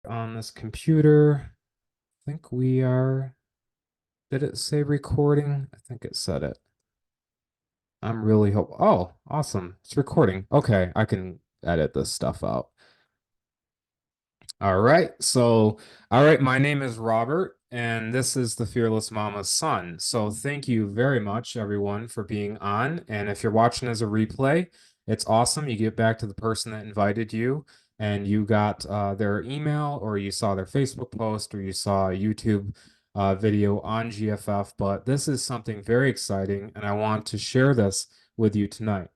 on this computer. I think we are. Did it say recording? I think it said it. I'm really hope. Oh, awesome. It's recording. Okay, I can edit this stuff out. All right. All right, my name is Robert, and this is the Fearless Mama's son. So, thank you very much, everyone, for being on. And if you're watching as a replay, it's awesome. You get back to the person that invited you, and you got their email, or you saw their Facebook post, or you saw a YouTube video on GFF. But this is something very exciting, and I want to share this with you tonight.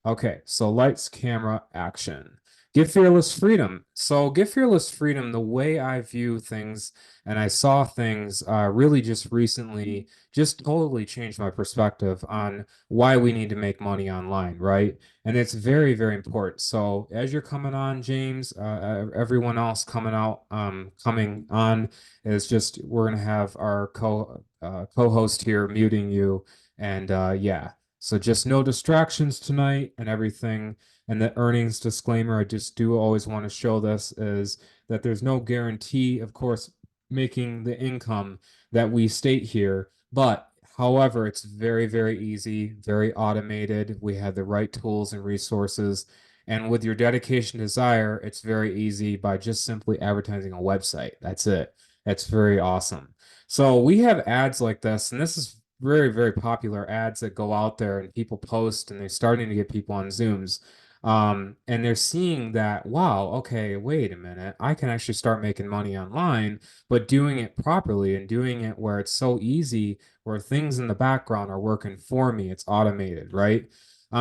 Okay, so lights, camera, action. Give fearless freedom. So, give fearless freedom, the way I view things and I saw things really just recently, just totally changed my perspective on why we need to make money online, right? And it's very, very important. So, as you're coming on, James, everyone else coming on is just we're gonna have our co-host here muting you, and yeah. So just no distractions tonight and everything. And the earnings disclaimer, I just do always want to show this is that there's no guarantee, of course, making the income that we state here. But however, it's very, very easy, very automated. We have the right tools and resources. And with your dedication, desire, it's very easy by just simply advertising a website. That's it. That's very awesome. So we have ads like this, and this is very, very popular ads that go out there and people post and they're starting to get people on Zooms. And they're seeing that, wow, okay, wait a minute, I can actually start making money online, but doing it properly and doing it where it's so easy, where things in the background are working for me, it's automated, right?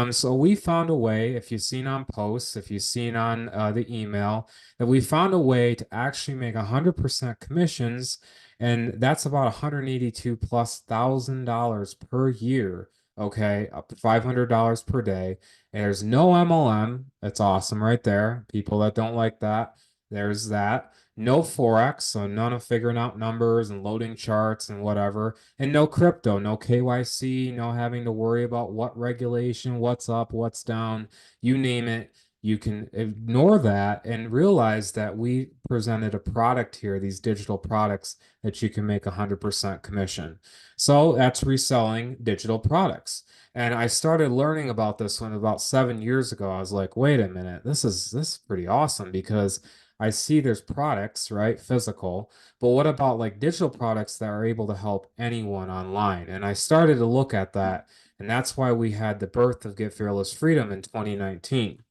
So we found a way, if you've seen on posts, if you've seen on the email, that we found a way to actually make 100% commissions, and that's about 182 plus $1,000 per year. Okay, up to $500 per day. And there's no MLM. That's awesome right there. People that don't like that, there's that. No Forex, so none of figuring out numbers and loading charts and whatever. And no crypto, no KYC, no having to worry about what regulation, what's up, what's down, you name it. You can ignore that and realize that we presented a product here, these digital products that you can make 100% commission. So that's reselling digital products. And I started learning about this one about 7 years ago. I was like, wait a minute, this is pretty awesome because I see there's products, right? Physical, but what about like digital products that are able to help anyone online? And I started to look at that, and that's why we had the birth of Get Fearless Freedom in 2019.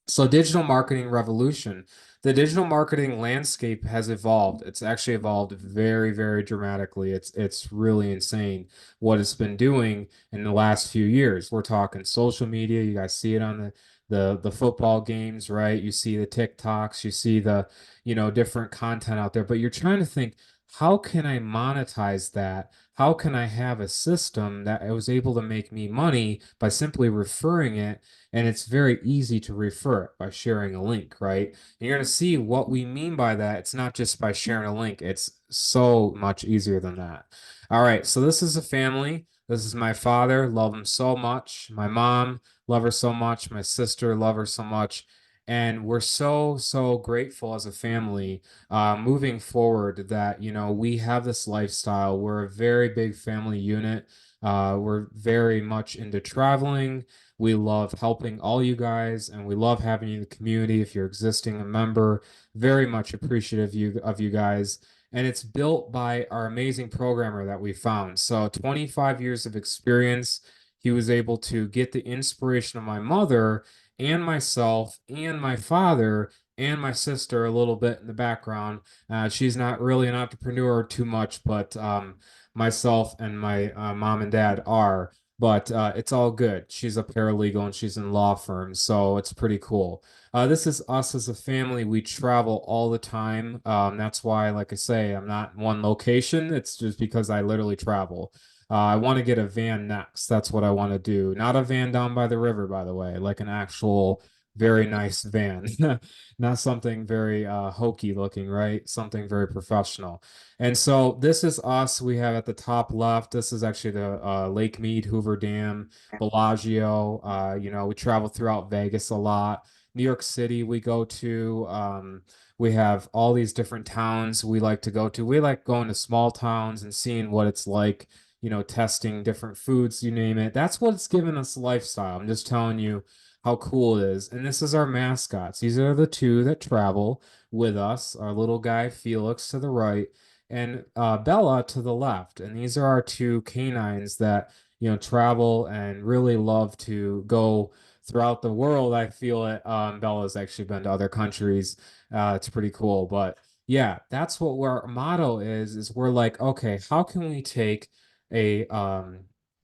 So digital marketing revolution. The digital marketing landscape has evolved. It's actually evolved very, very dramatically. It's really insane what it's been doing in the last few years. We're talking social media. You guys see it on the football games, right? You see the TikToks, you see the, different content out there, but you're trying to think, how can I monetize that? How can I have a system that was able to make me money by simply referring it, and it's very easy to refer it by sharing a link, right? And you're going to see what we mean by that. It's not just by sharing a link, it's so much easier than that. All right, so this is a family. This is my father, love him so much. My mom, love her so much. My sister, love her so much. And we're so, so grateful as a family moving forward that, we have this lifestyle. We're a very big family unit. We're very much into traveling. We love helping all you guys, and we love having you in the community. If you're existing a member, very much appreciative of you guys. And it's built by our amazing programmer that we found. So 25 years of experience. He was able to get the inspiration of my mother and myself and my father and my sister a little bit in the background. She's not really an entrepreneur too much, but myself and my mom and dad are, but it's all good. She's a paralegal and she's in law firms, so it's pretty cool. This is us as a family. We travel all the time. That's why, like I say, I'm not in one location. It's just because I literally travel. I want to get a van next. That's what I want to do. Not a van down by the river, by the way, like an actual very nice van, not something very hokey looking, right? Something very professional. And so this is us. We have at the top left, this is actually the Lake Mead, Hoover Dam, Bellagio. We travel throughout Vegas a lot. New York City, we go to. We have all these different towns we like to go to. We like going to small towns and seeing what it's like, testing different foods, you name it. That's what's given us lifestyle. I'm just telling you how cool it is. And this is our mascots. These are the two that travel with us, our little guy Felix to the right and Bella to the left. And these are our two canines that, travel and really love to go throughout the world. I feel it. Bella's actually been to other countries. It's pretty cool. But yeah, that's what our motto is we're like, okay, how can we take a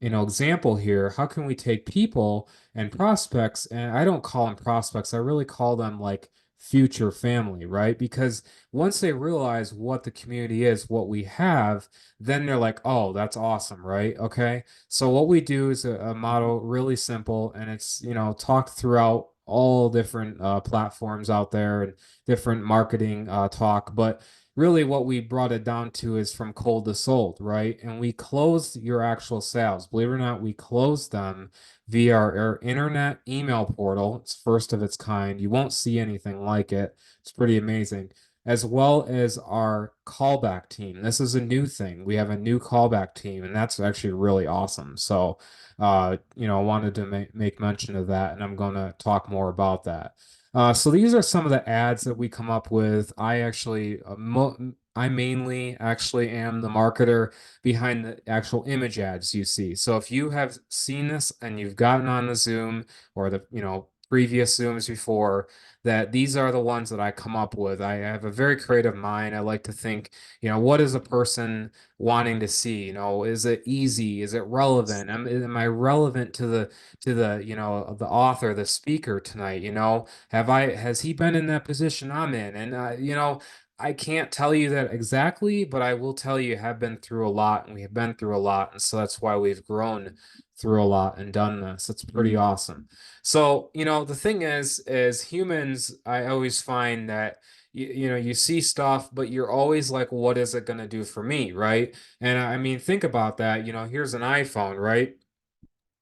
example here? How can we take people and prospects, and I don't call them prospects, I really call them like future family, right? Because once they realize what the community is, what we have, then they're like, oh, that's awesome, right? Okay. So what we do is a model really simple, and it's, talked throughout all different platforms out there and different marketing talk. But really what we brought it down to is from cold to sold, right? And we closed your actual sales. Believe it or not, we closed them via our internet email portal. It's first of its kind. You won't see anything like it. It's pretty amazing. As well as our callback team. This is a new thing. We have a new callback team, and that's actually really awesome. So, I wanted to make mention of that, and I'm going to talk more about that. So these are some of the ads that we come up with. I mainly actually am the marketer behind the actual image ads you see. So if you have seen this and you've gotten on the Zoom or the, previous Zooms before, that these are the ones that I come up with. I have a very creative mind. I like to think, what is a person wanting to see? Is it easy? Is it relevant? Am I relevant to the the author, the speaker tonight? Has he been in that position I'm in? And I can't tell you that exactly, but I will tell you have been through a lot, and we have been through a lot, and so that's why we've grown through a lot and done this. It's pretty awesome. So, the thing is humans, I always find that you see stuff, but you're always like, what is it going to do for me, right? And I mean, think about that. Here's an iPhone, right?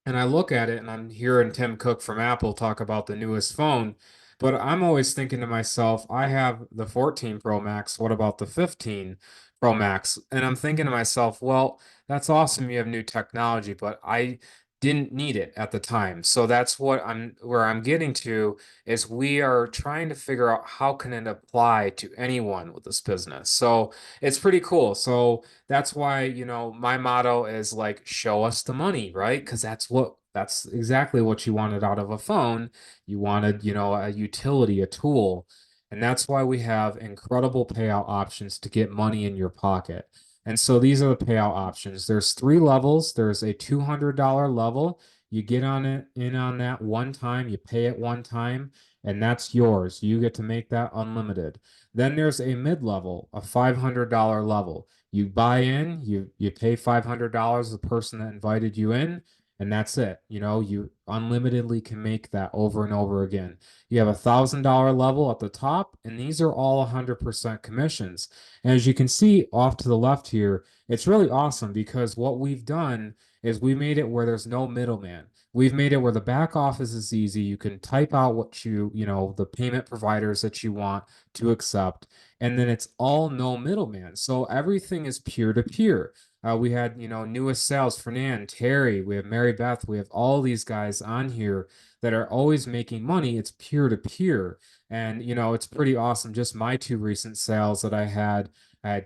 And I look at it and I'm hearing Tim Cook from Apple talk about the newest phone, but I'm always thinking to myself, I have the 14 Pro Max. What about the 15 Pro Max? And I'm thinking to myself, well, that's awesome. You have new technology, but I didn't need it at the time. So that's where I'm getting to is we are trying to figure out how can it apply to anyone with this business. So it's pretty cool. So that's why, my motto is like, show us the money, right? Because that's exactly what you wanted out of a phone. You wanted, a utility, a tool. And that's why we have incredible payout options to get money in your pocket. And so these are the payout options. There's three levels. There's a $200 level. You get on it in on that one time, you pay it one time, and that's yours. You get to make that unlimited. Then there's a mid-level, a $500 level. You buy in, you pay $500 the person that invited you in, and that's it. You unlimitedly can make that over and over again. You have $1,000 level at the top, and these are all 100% commissions. And as you can see off to the left here, it's really awesome because what we've done is we made it where there's no middleman. We've made it where the back office is easy. You can type out what the payment providers that you want to accept, and then it's all no middleman. So everything is peer to peer. We had, newest sales, Fernand, Terry, we have Mary Beth, we have all these guys on here that are always making money. It's peer to peer. And, it's pretty awesome. Just my two recent sales that I had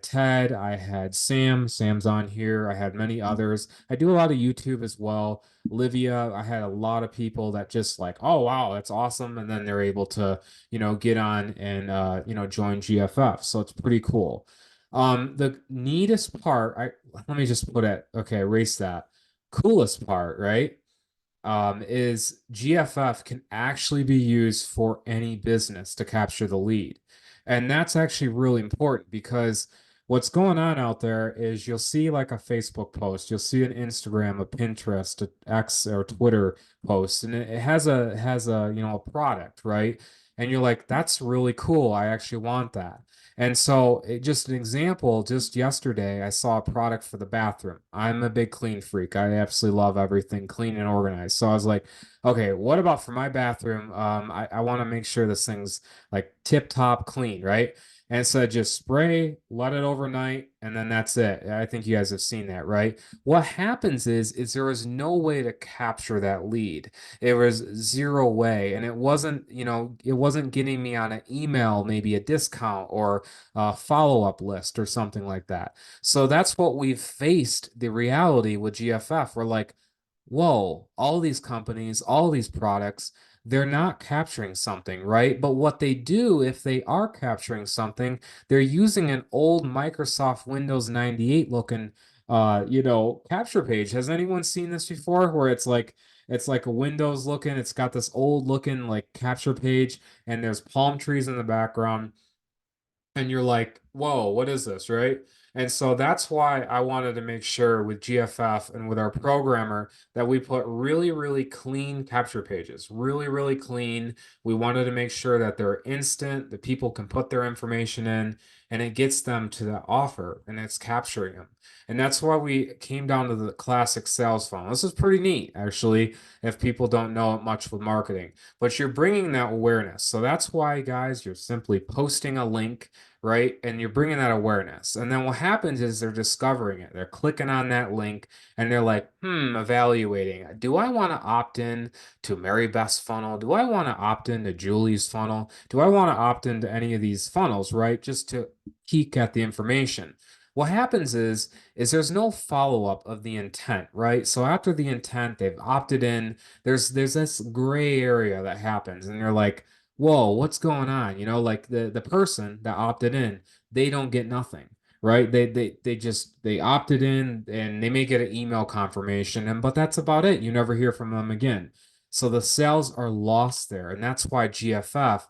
Ted, I had Sam, Sam's on here, I had many others. I do a lot of YouTube as well. Livia, I had a lot of people that just like, oh, wow, that's awesome. And then they're able to, get on and, join GFF. So it's pretty cool. The neatest part, let me just put it, okay, erase that. Coolest part, right? Is GFF can actually be used for any business to capture the lead. And that's actually really important because what's going on out there is you'll see like a Facebook post, you'll see an Instagram, a Pinterest, a X or Twitter post, and it has a a product, right? And you're like, that's really cool. I actually want that. And so, just an example, just yesterday, I saw a product for the bathroom. I'm a big clean freak. I absolutely love everything clean and organized. So I was like, okay, what about for my bathroom? I want to make sure this thing's like tip top clean, right? And so just spray, let it overnight, and then that's it. I think you guys have seen that, right? What happens is there was no way to capture that lead. It was zero way, and it wasn't, it wasn't getting me on an email, maybe a discount or a follow-up list or something like that. So that's what we've faced the reality with GFF. We're like, whoa, all these companies, all these products, they're not capturing something, right? But what they do, if they are capturing something, they're using an old Microsoft Windows 98 looking capture page. Has anyone seen this before where it's like a Windows looking, it's got this old looking like capture page and there's palm trees in the background and you're like, whoa, what is this, right? And so that's why I wanted to make sure with GFF and with our programmer that we put really, really clean capture pages, really, really clean. We wanted to make sure that they're instant, that people can put their information in, and it gets them to the offer and it's capturing them. And that's why we came down to the classic sales funnel. This is pretty neat, actually, if people don't know it much with marketing, but you're bringing that awareness. So that's why, guys, you're simply posting a link, right? And you're bringing that awareness. And then what happens is they're discovering it. They're clicking on that link and they're like, evaluating. Do I want to opt in to Mary Beth's funnel? Do I want to opt in to Julie's funnel? Do I want to opt into any of these funnels, right? Just to peek at the information. What happens is there's no follow-up of the intent, right? So after the intent, they've opted in, there's this gray area that happens, and they're like, whoa, what's going on? Like the person that opted in, they don't get nothing, right? They opted in and they may get an email confirmation, and but that's about it. You never hear from them again. So the sales are lost there, and that's why GFF.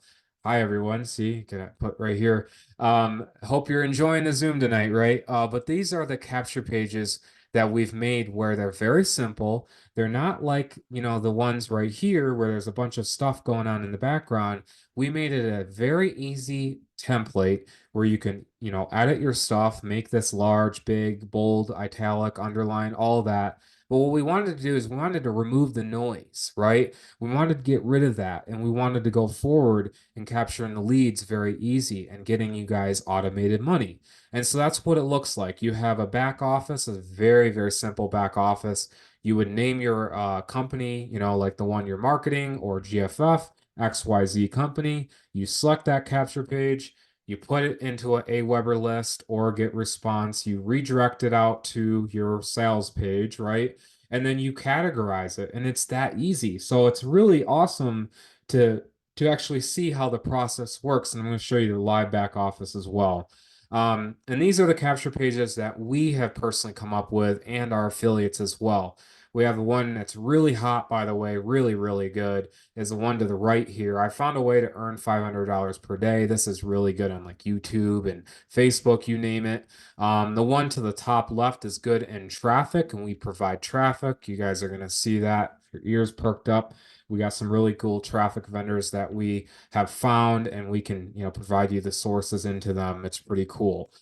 Hi everyone. See, can I put right here? Hope you're enjoying the Zoom tonight, right? But these are the capture pages that we've made where they're very simple. They're not like, the ones right here where there's a bunch of stuff going on in the background. We made it a very easy template where you can, edit your stuff, make this large, big, bold, italic, underline, all that. But what we wanted to do is we wanted to remove the noise, right? We wanted to get rid of that and we wanted to go forward and capturing the leads very easy and getting you guys automated money. And so that's what it looks like. You have a back office, a very, very simple back office. You would name your company, like the one you're marketing or GFF, XYZ company. You select that capture page, you put it into a Aweber list or get response, you redirect it out to your sales page, right? And then you categorize it, and it's that easy. So it's really awesome to actually see how the process works. And I'm going to show you the live back office as well. And these are the capture pages that we have personally come up with and our affiliates as well. We have the one that's really hot, by the way, really, really good, is the one to the right here. I found a way to earn $500 per day. This is really good on like YouTube and Facebook, you name it. The one to the top left is good in traffic, and we provide traffic. You guys are going to see that. Your ears perked up. We got some really cool traffic vendors that we have found, and we can, provide you the sources into them. It's pretty cool.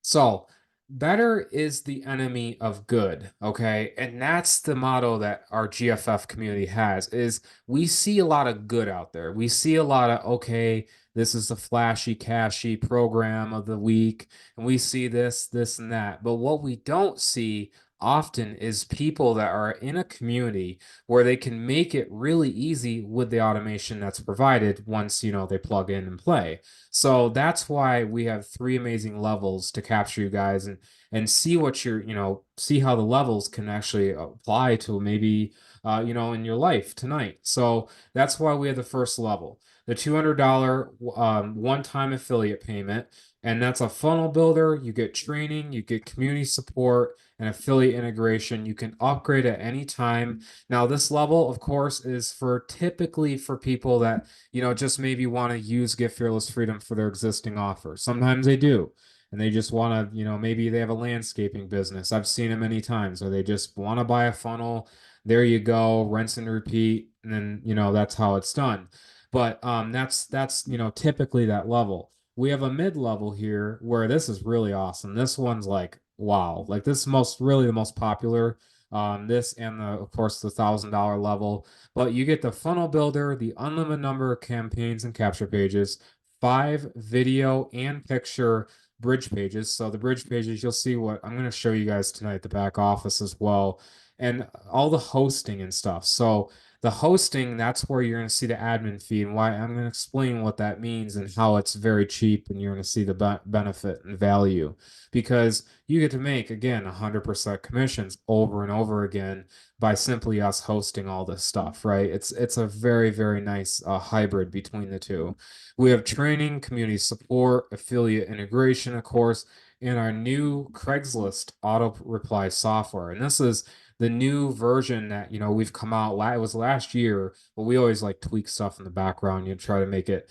So better is the enemy of good, okay? And that's the motto that our GFF community has is we see a lot of good out there. We see a lot of, okay, this is the flashy, cashy program of the week, and we see this, this, and that. But what we don't see often is people that are in a community where they can make it really easy with the automation that's provided once, they plug in and play. So that's why we have three amazing levels to capture you guys and see what you're, see how the levels can actually apply to maybe in your life tonight. So that's why we have the first level, the $200 one-time affiliate payment. And that's a funnel builder. You get training, you get community support, and affiliate integration. You can upgrade at any time. Now, this level, of course, is for typically for people that just maybe want to use Get Fearless Freedom for their existing offer. Sometimes they do. And they just want to, maybe they have a landscaping business. I've seen it many times where they just want to buy a funnel. There you go, rinse and repeat. And then, that's how it's done. But that's typically that level. We have a mid-level here where this is really awesome. This one's like, wow, like this is most really the most popular. This and the of course the $1,000 level, but you get the funnel builder, the unlimited number of campaigns and capture pages, 5 video and picture bridge pages. So the bridge pages, you'll see what I'm going to show you guys tonight, the back office as well, and all the hosting and stuff. So the hosting, that's where you're going to see the admin fee and why I'm going to explain what that means and how it's very cheap and you're going to see the benefit and value because you get to make again 100% commissions over and over again by simply us hosting all this stuff, right? It's a very nice hybrid between the two. We have training, community support, affiliate integration, of course, and our new Craigslist auto reply software. And this is the new version that we've come out. It was last year, but we always like tweak stuff in the background. You try to make it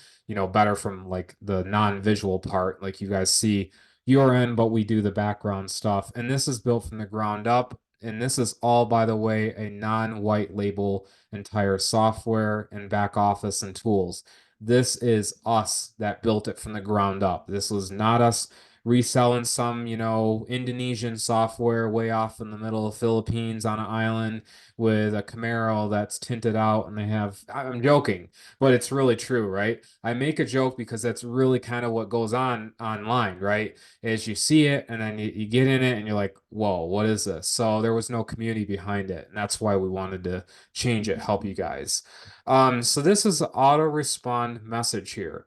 better from like the non-visual part, like you guys see you're in, but we do the background stuff. And this is built from the ground up. And this is all, by the way, a non-white label entire software and back office and tools. This is us that built it from the ground up. This was not us reselling some, Indonesian software way off in the middle of Philippines on an island with a Camaro that's tinted out and I'm joking, but it's really true, right? I make a joke because that's really kind of what goes on online, right? Is you see it and then you get in it and you're like, whoa, what is this? So there was no community behind it. And that's why we wanted to change it, help you guys. So this is the auto respond message here.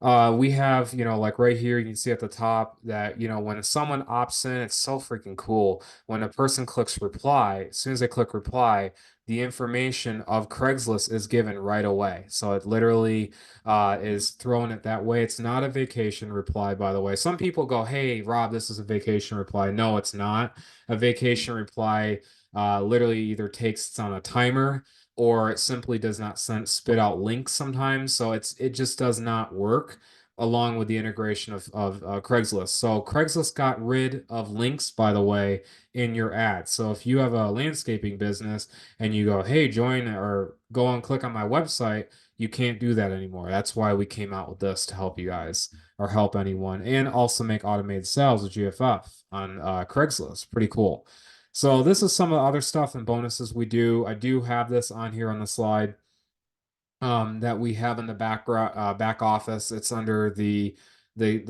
We have, like right here, you can see at the top that, when someone opts in, it's so freaking cool. When a person clicks reply, as soon as they click reply, the information of Craigslist is given right away. So it literally is thrown it that way. It's not a vacation reply, by the way. Some people go, hey, Rob, this is a vacation reply. No, it's not. A vacation reply literally either takes it's on a timer or it simply does not spit out links sometimes. So it just does not work along with the integration of Craigslist. So Craigslist got rid of links, by the way, in your ads. So if you have a landscaping business and you go, hey, join or go and click on my website, you can't do that anymore. That's why we came out with this to help you guys or help anyone and also make automated sales with GFF on Craigslist. Pretty cool. So this is some of the other stuff and bonuses we do. I do have this on here on the slide that we have in the back office. It's under the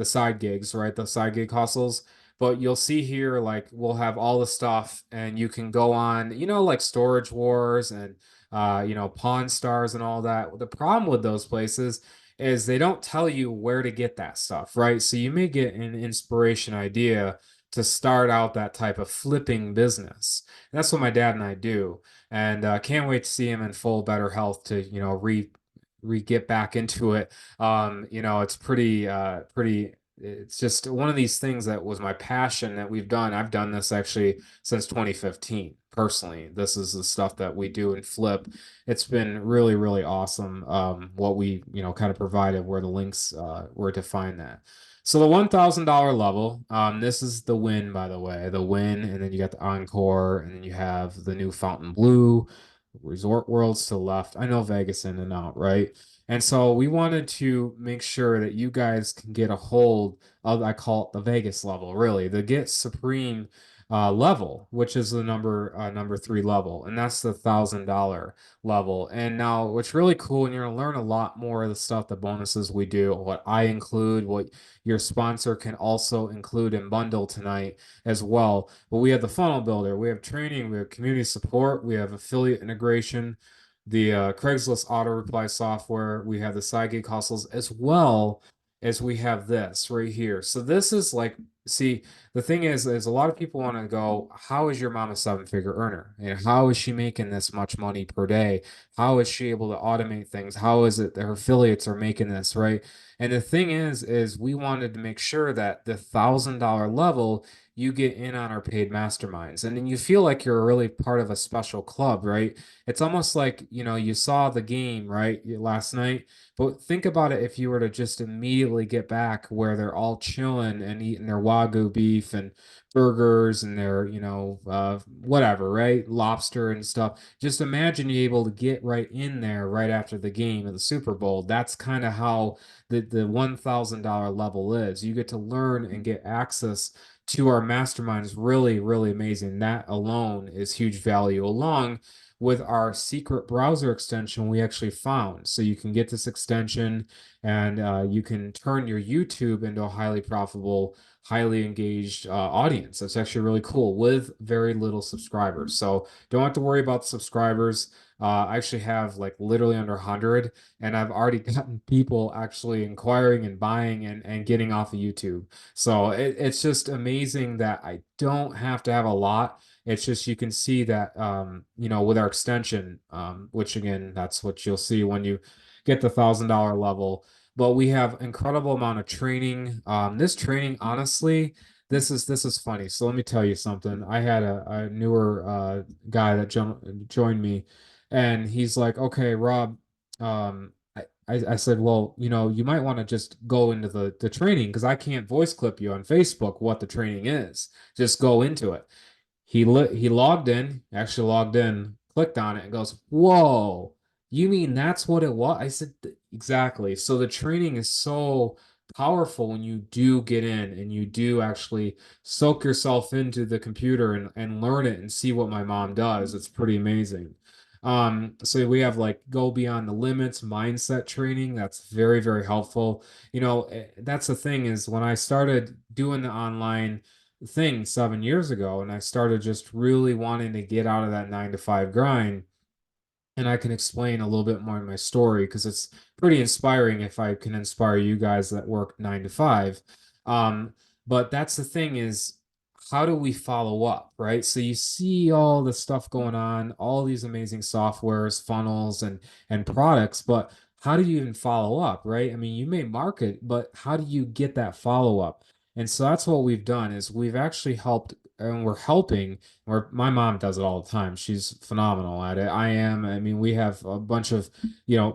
side gigs, right? The side gig hustles. But you'll see here, like we'll have all the stuff, and you can go on, like Storage Wars and Pawn Stars and all that. The problem with those places is they don't tell you where to get that stuff, right? So you may get an inspiration idea to start out that type of flipping business. And that's what my dad and I do, and can't wait to see him in full better health to re get back into it. It's pretty. It's just one of these things that was my passion that we've done. I've done this actually since 2015 personally. This is the stuff that we do and flip. It's been really awesome. What we kind of provided where the links were to find that. So the $1,000 level, this is the win, by the way, the win, and then you got the encore, and then you have the new Fountain Blue, Resort Worlds to the left. I know Vegas in and out, right? And so we wanted to make sure that you guys can get a hold of, I call it the Vegas level, really, the Get Supreme level, which is the number 3 level, and that's the $1,000 level. And now what's really cool, and you're gonna learn a lot more of the stuff, the bonuses we do, what I include, what your sponsor can also include and bundle tonight as well. But we have the funnel builder, we have training, we have community support, we have affiliate integration, the Craigslist auto reply software, we have the side gig hustles, as well as we have this right here. So this is like, see, the thing is a lot of people want to go, how is your mom a 7-figure earner? And how is she making this much money per day? How is she able to automate things? How is it that her affiliates are making this, right? And the thing is we wanted to make sure that the $1,000 level you get in on our paid masterminds. And then you feel like you're really part of a special club, right? It's almost like, you saw the game, right, last night. But think about it if you were to just immediately get back where they're all chilling and eating their Wagyu beef and burgers and their, whatever, right? Lobster and stuff. Just imagine you able to get right in there right after the game of the Super Bowl. That's kind of how the $1,000 level is. You get to learn and get access to our mastermind is really, really amazing. That alone is huge value, along with our secret browser extension we actually found. So you can get this extension and you can turn your YouTube into a highly profitable, highly engaged audience. That's actually really cool with very little subscribers. So don't have to worry about the subscribers. I actually have like literally under 100, and I've already gotten people actually inquiring and buying and getting off of YouTube. So it's just amazing that I don't have to have a lot. It's just you can see that with our extension, which again, that's what you'll see when you get the $1,000 level. But we have incredible amount of training. This training, honestly, this is funny. So let me tell you something. I had a newer guy that joined me, and he's like, "Okay, Rob." I said, well, you might want to just go into the training because I can't voice clip you on Facebook what the training is. Just go into it. He logged in, actually logged in, clicked on it, and goes, "Whoa, you mean that's what it was?" I said, "Exactly." So the training is so powerful when you do get in and you do actually soak yourself into the computer and learn it and see what my mom does. It's pretty amazing. So we have like go beyond the limits mindset training. That's very, very helpful. That's the thing is when I started doing the online thing 7 years ago and I started just really wanting to get out of that 9 to 5 grind, and I can explain a little bit more in my story because it's pretty inspiring if I can inspire you guys that work 9 to 5. Um, but that's the thing is, how do we follow up, right? So you see all the stuff going on, all these amazing softwares, funnels, and products, but how do you even follow up, right? I mean, you may market, but how do you get that follow up? And so that's what we've done is we've actually helped and we're helping or my mom does it all the time. She's phenomenal at it. I mean, we have a bunch of,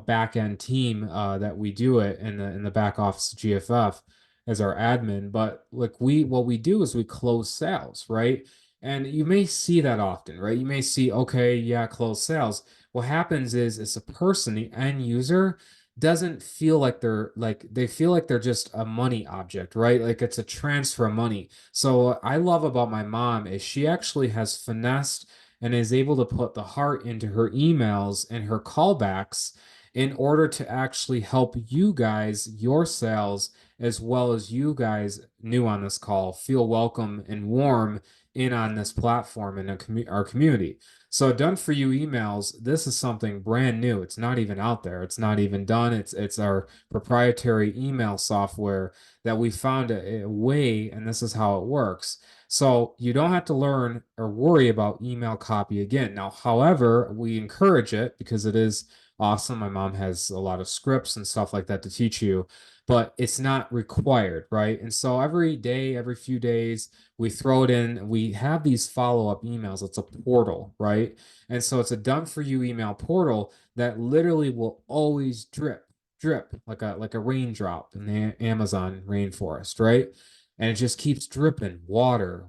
back end team that we do it in the back office GFF as our admin. But like what we do is we close sales, right? And you may see that often, right? You may see, okay, yeah, close sales. What happens is it's a person, the end user doesn't feel like they feel like they're just a money object, right? Like it's a transfer of money. So what I love about my mom is she actually has finessed and is able to put the heart into her emails and her callbacks in order to actually help you guys, your sales, as well as you guys new on this call, feel welcome and warm in on this platform and our community. So done for you emails, this is something brand new. It's not even out there. It's not even done. It's our proprietary email software that we found a way, and this is how it works. So you don't have to learn or worry about email copy again. Now, however, we encourage it because it is awesome. My mom has a lot of scripts and stuff like that to teach you, but it's not required, right? And so every day, every few days, we throw it in. We have these follow-up emails. It's a portal, right? And so it's a done for you email portal that literally will always drip like a raindrop in the Amazon rainforest, right? And it just keeps dripping water,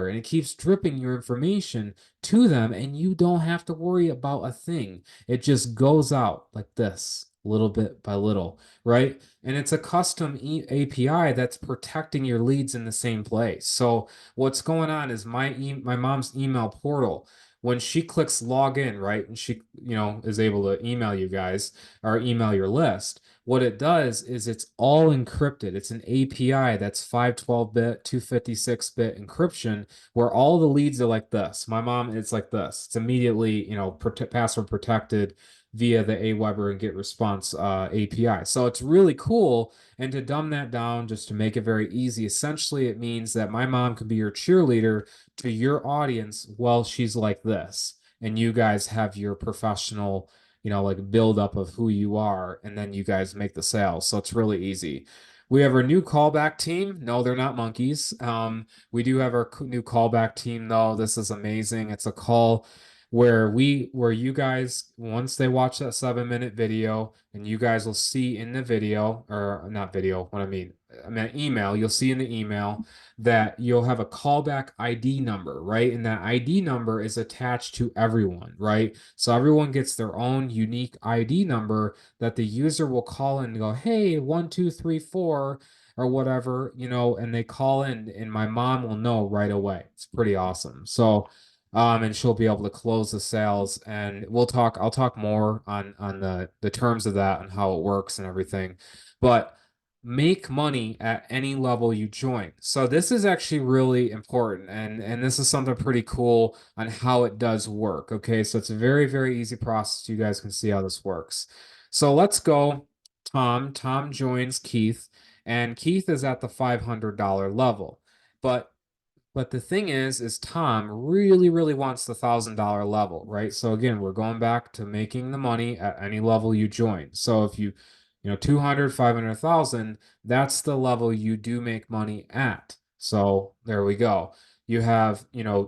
and it keeps dripping your information to them, and you don't have to worry about a thing. It just goes out like this, little bit by little, right? And it's a custom API that's protecting your leads in the same place. So what's going on is my mom's email portal. When she clicks login, right, and she is able to email you guys or email your list, what it does is it's all encrypted. It's an API that's 512-bit, 256-bit encryption where all the leads are like this. My mom, it's like this. It's immediately, password protected via the Aweber and Get Response API. So it's really cool. And to dumb that down, just to make it very easy, essentially it means that my mom can be your cheerleader to your audience while she's like this. And you guys have your professional like build up of who you are, and then you guys make the sales. So it's really easy. We have our new callback team. No, they're not monkeys. We do have our new callback team though. This is amazing. It's a call where you guys, once they watch that 7 minute video, and you guys will see in the video, or not video, what I mean email, you'll see in the email that you'll have a callback ID number, right? And that ID number is attached to everyone, right? So everyone gets their own unique ID number that the user will call in and go, hey, 1, 2, 3, 4, or whatever, and they call in, and my mom will know right away. It's pretty awesome. So, and she'll be able to close the sales, and I'll talk more on the terms of that and how it works and everything. But make money at any level you join. So this is actually really important, and this is something pretty cool on how it does work. Okay, so it's a very, very easy process. You guys can see how this works. So let's go. Tom joins Keith, and Keith is at the $500 level. But the thing is Tom really, really wants the $1,000 level, right? So again, we're going back to making the money at any level you join. So if you 200, 500,000, that's the level you do make money at. So there we go. You have,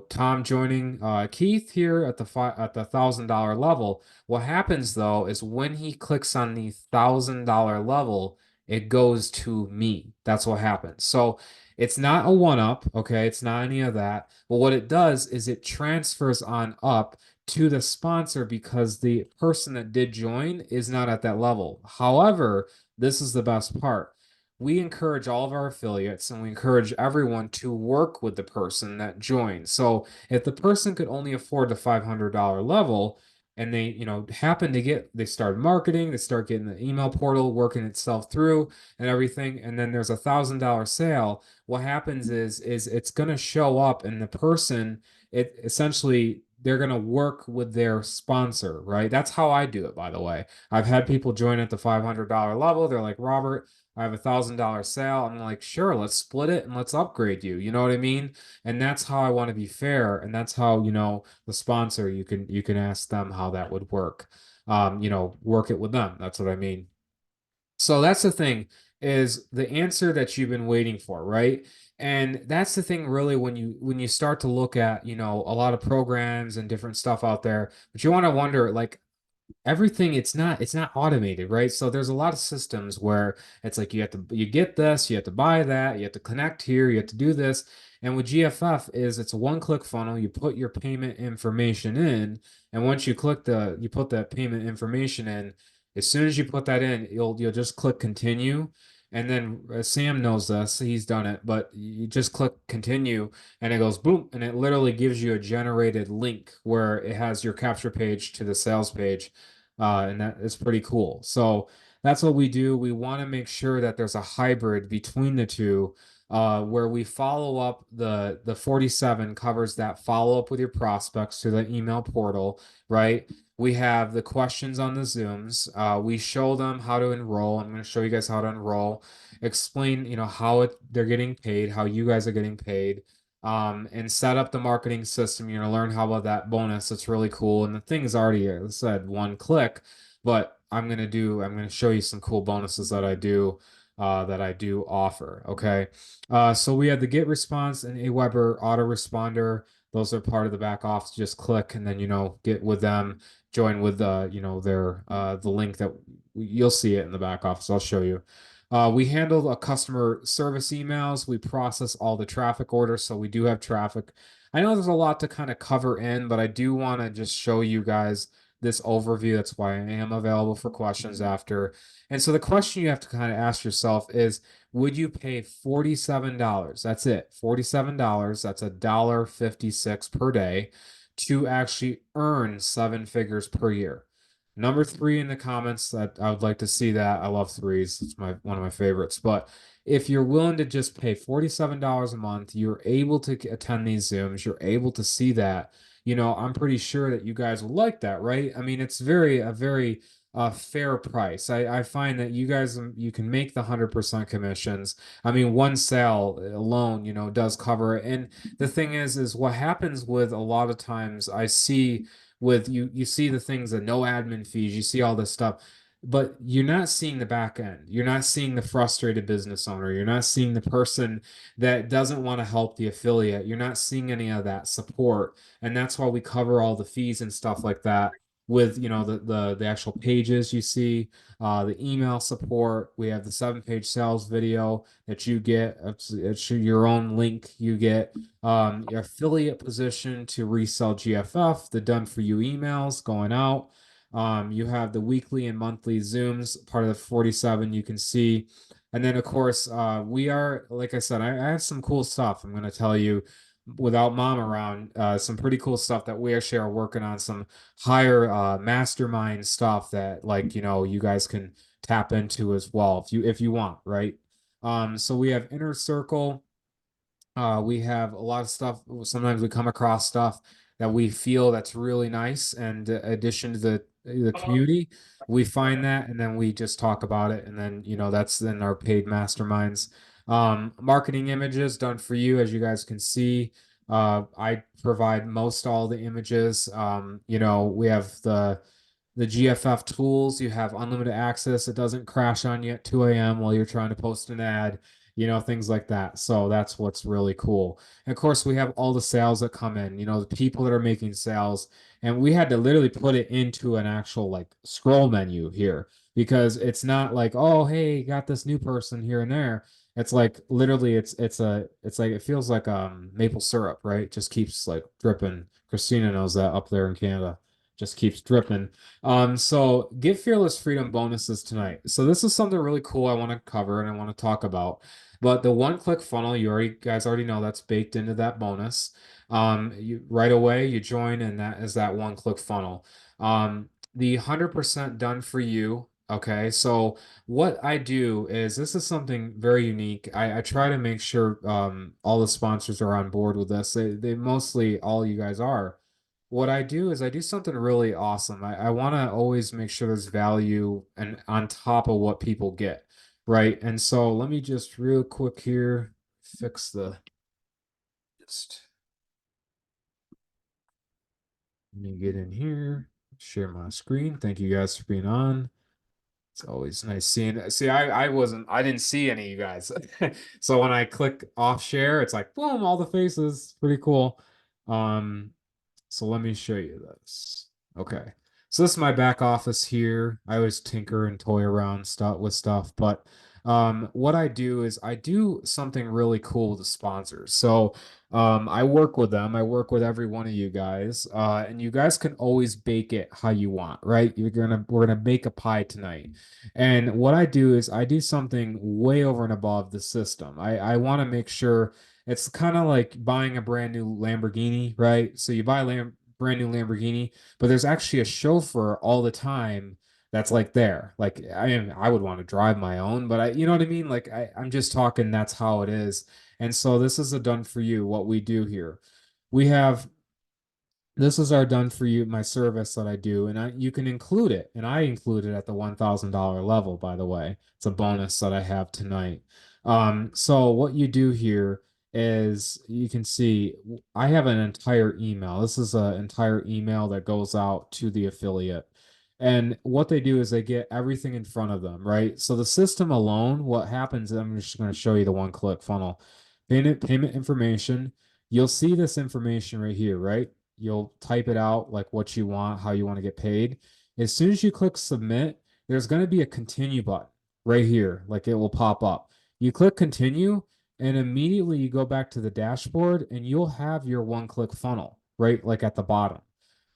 Tom joining Keith here at the $1,000 level. What happens though is when he clicks on the $1,000 level, it goes to me. That's what happens. So it's not a one up, okay? It's not any of that. But what it does is it transfers on up to the sponsor because the person that did join is not at that level. However, this is the best part. We encourage all of our affiliates and we encourage everyone to work with the person that joined. So if the person could only afford the $500 level, and they happen to they start marketing, they start getting the email portal working itself through and everything, and then there's $1,000 sale. What happens is it's going to show up, and the person, it essentially, they're going to work with their sponsor, right? That's how I do it, by the way. I've had people join at the $500 level. They're like, Robert, I have $1,000 sale. I'm like, sure, let's split it and let's upgrade you. You know what I mean? And that's how I want to be fair. And that's how, the sponsor, you can ask them how that would work. Work it with them. That's what I mean. So that's the thing, is the answer that you've been waiting for, right? And that's the thing really when you start to look at, a lot of programs and different stuff out there, but you want to wonder, like, everything, it's not automated, right? So there's a lot of systems where it's like you get this, you have to buy that, you have to connect here, you have to do this. And with GFF is it's a one-click funnel. You put your payment information in, and once you put that payment information in, as soon as you put that in, you'll just click continue. And then Sam knows this, he's done it, but you just click continue and it goes boom, and it literally gives you a generated link where it has your capture page to the sales page. And that is pretty cool. So that's what we do. We want to make sure that there's a hybrid between the two, where we follow up. The 47 covers that follow up with your prospects through the email portal, right? We have the questions on the Zooms. We show them how to enroll. I'm going to show you guys how to enroll, explain, how they're getting paid, how you guys are getting paid, and set up the marketing system. You're going to learn how about that bonus. It's really cool. And the thing is already, as I said, one click, but I'm going to show you some cool bonuses that I do offer. Okay. So we have the get response and Aweber autoresponder. Those are part of the back office. Just click and then, get with them, join with, their, the link that you'll see it in the back office. I'll show you. We handle customer service emails. We process all the traffic orders. So we do have traffic. I know there's a lot to kind of cover in, but I do want to just show you guys this overview. That's why I am available for questions after. And so the question you have to kind of ask yourself is, would you pay $47? That's it, $47. That's $1.56 per day to actually earn 7 figures per year. Number 3 in the comments, that I would like to see that. I love threes. It's one of my favorites. But if you're willing to just pay $47 a month, you're able to attend these Zooms. You're able to see that. I'm pretty sure that you guys will like that, right? I mean, it's a very fair price. I find that you guys, you can make the 100% commissions. I mean, one sale alone, does cover it. And the thing is what happens with a lot of times I see with you see the things that no admin fees, you see all this stuff. but you're not seeing the back end. You're not seeing the frustrated business owner. You're not seeing the person that doesn't want to help the affiliate. You're not seeing any of that support. And that's why we cover all the fees and stuff like that with, the actual pages you see, the email support. We have the 7-page sales video that you get. It's your own link you get. Your affiliate position to resell GFF, the done for you emails going out. You have the weekly and monthly Zooms, part of the 47 you can see. And then, of course, we are, like I said, I have some cool stuff I'm going to tell you without mom around, some pretty cool stuff that we actually are working on, some higher mastermind stuff that, like, you guys can tap into as well if you want, right? So we have Inner Circle. We have a lot of stuff. Sometimes we come across stuff that we feel that's really nice, and addition to the community, we find that, and then we just talk about it, and then that's then our paid masterminds. Marketing images done for you, as you guys can see. I provide most all the images. We have the GFF tools. You have unlimited access. It doesn't crash on you at 2 a.m. while you're trying to post an ad, things like that. So that's what's really cool. And of course, we have all the sales that come in, the people that are making sales. And we had to literally put it into an actual like scroll menu here because it's not like, oh, hey, got this new person here and there. It's like literally it's like it feels like maple syrup, right? It just keeps like dripping. Christina knows that up there in Canada. Just keeps dripping. So give Fearless Freedom bonuses tonight. So this is something really cool I want to cover and I want to talk about. But the one-click funnel, you guys already know that's baked into that bonus. You right away you join, and that is that one-click funnel. The 100% done for you. Okay, so what I do is this is something very unique. I try to make sure all the sponsors are on board with this. They mostly all you guys are. What I do is I do something really awesome. I want to always make sure there's value and on top of what people get, right? And so let me just real quick here fix the just let me get in here, share my screen. Thank you guys for being on. It's always nice seeing. See, I didn't see any of you guys. So when I click off share, it's like boom, all the faces. Pretty cool. Um, So let me show you this. Okay. So this is my back office here. I always tinker and toy around stuff with stuff, but what I do is I do something really cool with the sponsors. So I work with them. I work with every one of you guys, and you guys can always bake it how you want, right? We're gonna bake a pie tonight, and what I do is I do something way over and above the system. I want to make sure it's kind of like buying a brand new Lamborghini, right? So you buy a brand new Lamborghini, but there's actually a chauffeur all the time that's like there. Like I would want to drive my own, but you know what I mean? Like I'm just talking that's how it is. And so this is a done for you, what we do here. We have this is our done for you, my service that I do, and you can include it, and I include it at the $1,000 level, by the way. It's a bonus that I have tonight. So what you do here is you can see I have an entire email. This is an entire email that goes out to the affiliate. And what they do is they get everything in front of them, right? So the system alone, what happens, I'm just going to show you the one-click funnel. Payment information. You'll see this information right here, right? You'll type it out like what you want, how you want to get paid. As soon as you click submit, there's going to be a continue button right here, like it will pop up. You click continue, and immediately you go back to the dashboard and you'll have your one-click funnel, right? Like at the bottom,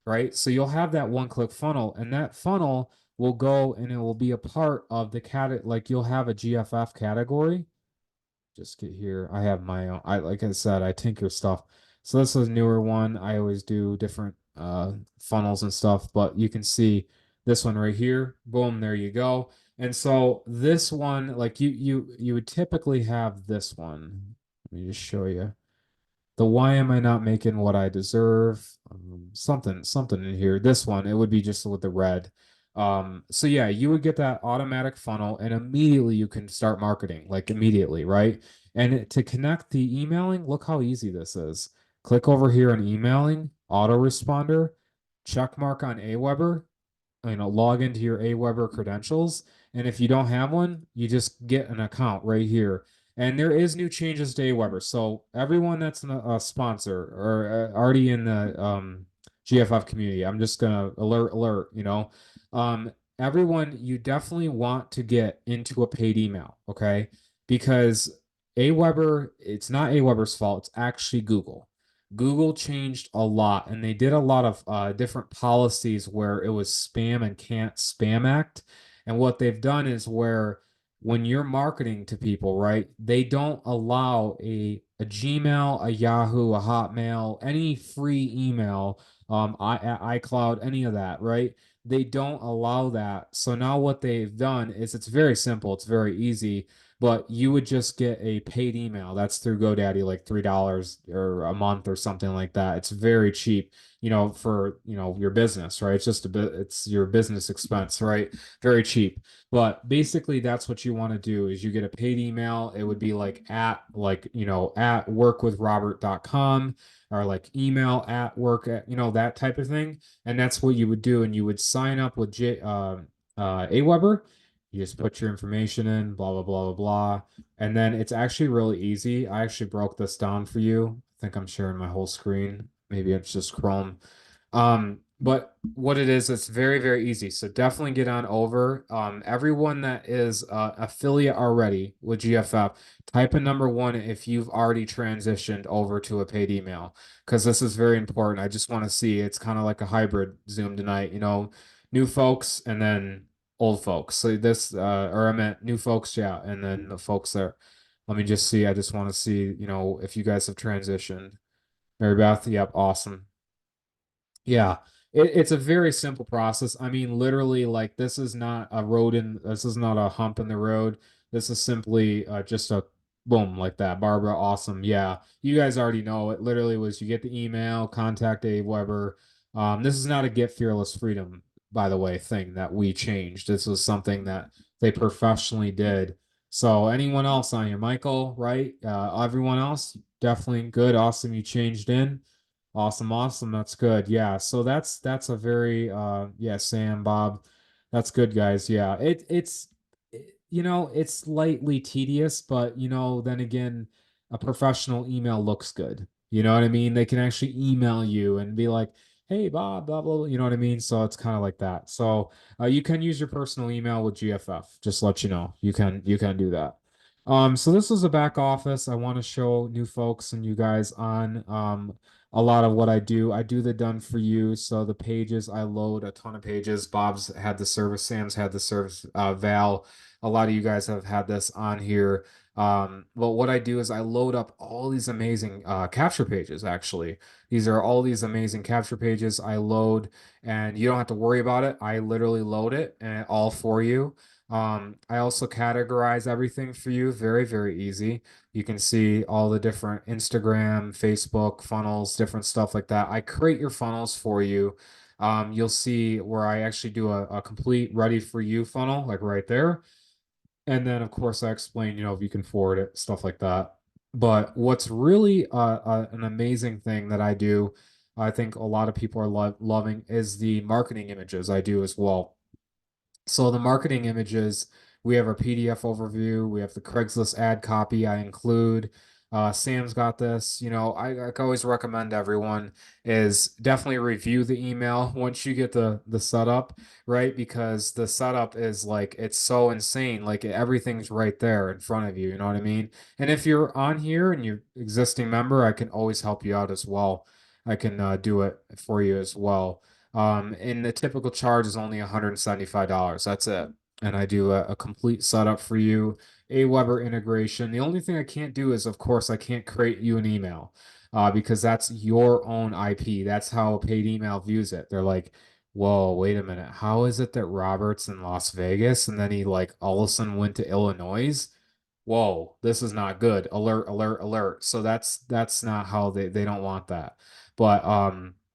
right? So you'll have that one-click funnel, and that funnel will go and it will be a part of the like you'll have a GFF category. Just get here. I have my own. Like I said, I tinker stuff. So this is a newer one. I always do different funnels and stuff, but you can see this one right here. Boom, there you go. And so this one, like you would typically have this one. Let me just show you. The why am I not making what I deserve? Something in here. This one, it would be just with the red. So yeah, you would get that automatic funnel, and immediately you can start marketing, like immediately, right? And to connect the emailing, look how easy this is. Click over here on emailing, autoresponder, check mark on Aweber, log into your Aweber credentials. And if you don't have one, you just get an account right here. And there is new changes to Aweber. So everyone that's a sponsor or already in the GFF community, I'm just gonna alert, everyone, you definitely want to get into a paid email, okay? Because Aweber, it's not Aweber's fault, it's actually Google. Google changed a lot and they did a lot of different policies where it was spam and can't spam act. And what they've done is where when you're marketing to people, right, they don't allow a Gmail, a Yahoo, a Hotmail, any free email, iCloud, any of that, right? They don't allow that. So now what they've done is it's very simple, it's very easy, but you would just get a paid email. That's through GoDaddy, like $3 or a month or something like that. It's very cheap, for your business, right? It's just a bit, it's your business expense, right? Very cheap. But basically, that's what you want to do is you get a paid email. It would be at workwithrobert.com or like email at work at, that type of thing. And that's what you would do. And you would sign up with Aweber. You just put your information in, blah, blah, blah, blah, blah. And then it's actually really easy. I actually broke this down for you. I think I'm sharing my whole screen. Maybe it's just Chrome. But what it is, it's very, very easy. So definitely get on over. Everyone that is affiliate already with GFF, type in number one if you've already transitioned over to a paid email, because this is very important. I just want to see it's kind of like a hybrid Zoom tonight, new folks and then old folks. So this, or I meant new folks, yeah, and then the folks there. Let me just see. I just want to see, if you guys have transitioned. Mary Beth, yep, awesome. Yeah, it's a very simple process. I mean, literally, like this is not a this is not a hump in the road. This is simply just a boom like that. Barbara, awesome. Yeah, you guys already know it. Literally was you get the email, contact Dave Weber. This is not a Get Fearless Freedom, by the way, thing that we changed. This was something that they professionally did. So anyone else on here, Michael, right? Everyone else, definitely good, awesome. You changed in. Awesome, awesome. That's good. Yeah. So that's a very yeah, Sam, Bob. That's good, guys. Yeah. It's slightly tedious, but then again, a professional email looks good. You know what I mean? They can actually email you and be like, "Hey, Bob, blah blah," you know what I mean? So it's kind of like that. So you can use your personal email with GFF. Just let you know. You can do that. So this is a back office. I want to show new folks and you guys on a lot of what I do. I do the done for you. So the pages, I load a ton of pages. Bob's had the service, Sam's had the service, Val. A lot of you guys have had this on here. But what I do is I load up all these amazing capture pages, actually. These are all these amazing capture pages I load, and you don't have to worry about it. I literally load it and all for you. I also categorize everything for you. Very, very easy. You can see all the different Instagram, Facebook funnels, different stuff like that. I create your funnels for you. You'll see where I actually do a complete ready for you funnel, like right there. And then, of course, I explain, if you can forward it, stuff like that. But what's really an amazing thing that I do, I think a lot of people are loving, is the marketing images I do as well. So the marketing images, we have our PDF overview, we have the Craigslist ad copy I include. Sam's got this. I always recommend everyone is definitely review the email once you get the setup, right? Because the setup is like it's so insane. Like everything's right there in front of you, you know what I mean? And if you're on here and you're existing member, I can always help you out as well. I can do it for you as well. And the typical charge is only $175. That's it. And I do a complete setup for you, Aweber integration. The only thing I can't do is, of course, I can't create you an email because that's your own IP. That's how a paid email views it. They're like, whoa, wait a minute. How is it that Robert's in Las Vegas and then he like all of a sudden went to Illinois? Whoa, this is not good. Alert, alert, alert. So that's not how they don't want that. But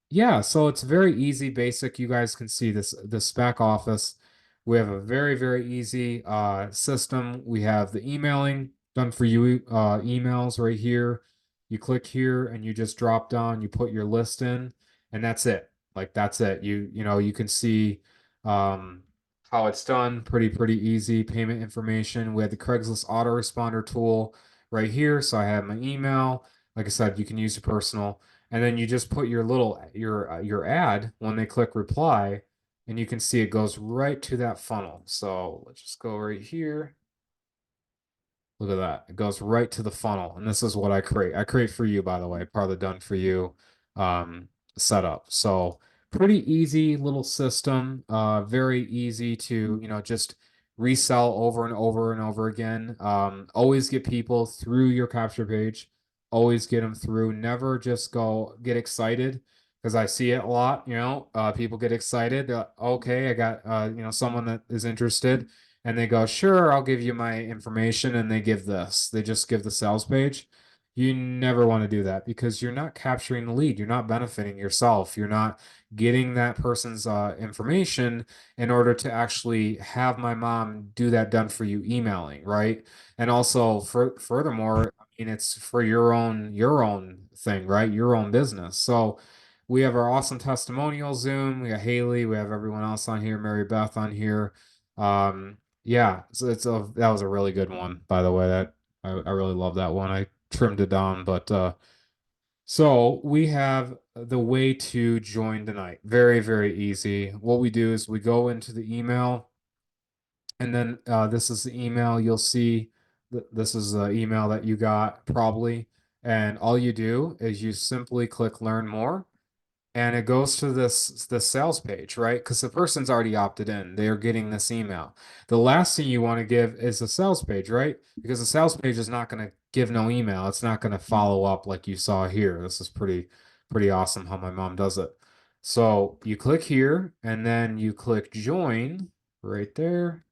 yeah, so it's very easy, basic. You guys can see this back office. We have a very, very easy system. We have the emailing done for you emails right here. You click here and you just drop down, you put your list in, and that's it. Like that's it. You can see Um, how it's done, pretty easy. Payment information. We have the Craigslist autoresponder tool right here. So I have my email. Like I said, you can use your personal, and then you just put your little your ad when they click reply, and you can see it goes right to that funnel. So let's just go right here. Look at that. It goes right to the funnel. And this is what I create. I create for you, by the way, part of the done for you um, setup. So pretty easy little system. Very easy to, just resell over and over and over again. Always get people through your capture page. Always get them through. Never just go get excited because I see it a lot, people get excited. Okay, I got, someone that is interested and they go, sure, I'll give you my information, and they give this. They just give the sales page. You never want to do that because you're not capturing the lead. You're not benefiting yourself. You're not getting that person's information in order to actually have my mom do that done for you emailing, right? And also, furthermore, I mean, it's for your own thing, right? Your own business. So we have our awesome testimonial Zoom. We got Haley. We have everyone else on here. Mary Beth on here. Yeah, so that was a really good one, by the way. That I really love that one. I trimmed it down, but so we have the way to join tonight. Very easy. What we do is we go into the email, and then this is the email you'll see. This is the email that you got probably, and all you do is you simply click learn more and it goes to this sales page, right? Because the person's already opted in. They are getting this email. The last thing you want to give is the sales page, right? Because the sales page is not going to give no email. It's not going to follow up like you saw here. This is pretty awesome how my mom does it. So you click here and then you click join right there.